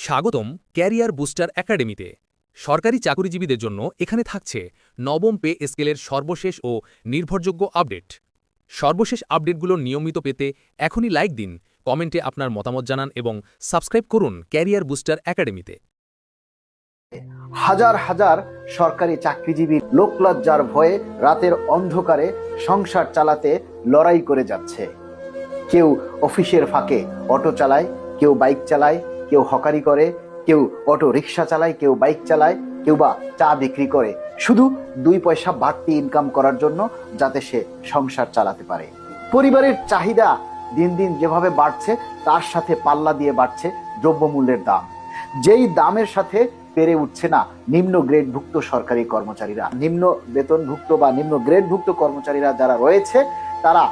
স্বাগতম career booster একাডেমিতে। সরকারি চাকরিজীবীদের জন্য এখানে থাকছে নবম পে স্কেলের সর্বশেষ ও নির্ভরযোগ্য আপডেট। সর্বশেষ আপডেটগুলো নিয়মিত পেতে এখনই লাইক দিন, কমেন্টে আপনার মতামত জানান এবং সাবস্ক্রাইব করুন ক্যারিয়ার বুস্টার একাডেমিতে। হাজার হাজার সরকারি চাকরিজীবী লোকলজ্জার ভয়ে রাতের অন্ধকারে সংসার চালাতে লড়াই করে যাচ্ছে। কেউ অফিসের ফাঁকে অটো চালায়, কেউ বাইক চালায়, কেউ হকারি করে, কেউ অটো রিক্সা চালায়, কেউ বাইক চালায়, কেউ বা চা বিক্রি করে, শুধু 2 পয়সা বাড়তি ইনকাম করার জন্য, যাতে সে সংসার চালাতে পারে। পরিবারের চাহিদা দিন দিন যেভাবে বাড়ছে, তার সাথে পাল্লা দিয়ে বাড়ছে দ্রব্যমূল্যের দাম। যেই দামের সাথে পেরে উঠছে না নিম্ন গ্রেডভুক্ত সরকারি কর্মচারীরা। নিম্ন বেতনভুক্ত বা নিম্ন গ্রেডভুক্ত কর্মচারীরা যারা রয়েছে, তারা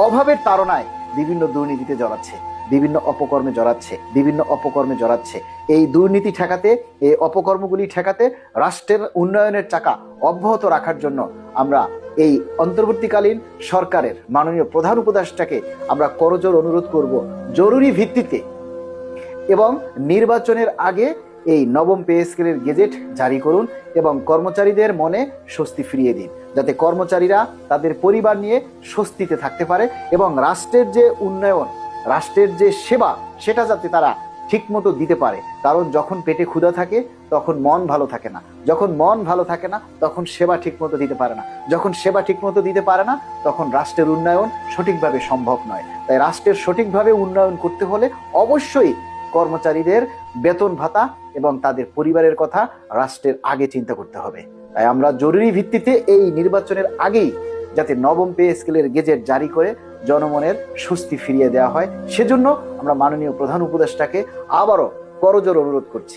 অভাবের তাড়নায় বিভিন্ন দুর্নীতিতে জড়াচ্ছে, বিভিন্ন অপকর্মে জড়াচ্ছে। এই দুর্নীতি ঠেকাতে, এই অপকর্মগুলি ঠেকাতে, রাষ্ট্রের উন্নয়নের চাকা অব্যাহত রাখার জন্য আমরা এই অন্তর্বর্তীকালীন সরকারের মাননীয় প্রধান উপদেষ্টাকে আমরা করজোড় অনুরোধ করব, জরুরি ভিত্তিতে এবং নির্বাচনের আগে এই নবম পে স্কেলের গেজেট জারি করুন এবং কর্মচারীদের মনে স্বস্তি ফিরিয়ে দিন, যাতে কর্মচারীরা তাদের পরিবার নিয়ে স্বস্তিতে থাকতে পারে এবং রাষ্ট্রের যে উন্নয়ন, রাষ্ট্রের যে সেবা, সেটা যাতে তারা ঠিক মতো দিতে পারে। কারণ যখন পেটে ক্ষুধা থাকে তখন মন ভালো থাকে না, যখন মন ভালো থাকে না তখন সেবা ঠিক মতো দিতে পারে না, যখন সেবা ঠিক মতো দিতে পারে না তখন রাষ্ট্রের উন্নয়ন সঠিকভাবে সম্ভব নয়। তাই রাষ্ট্রের সঠিকভাবে উন্নয়ন করতে হলে অবশ্যই কর্মচারীদের বেতন ভাতা এবং তাদের পরিবারের কথা রাষ্ট্রের আগে চিন্তা করতে হবে। তাই আমরা জরুরি ভিত্তিতে এই নির্বাচনের আগেই যাতে নবম পে স্কেলের গেজেট জারি করে জনমনের স্বস্তি ফিরিয়ে দেওয়া হয়, সেজন্য আমরা মাননীয় প্রধান উপদেষ্টাকে আবারও করজোড় অনুরোধ করছি।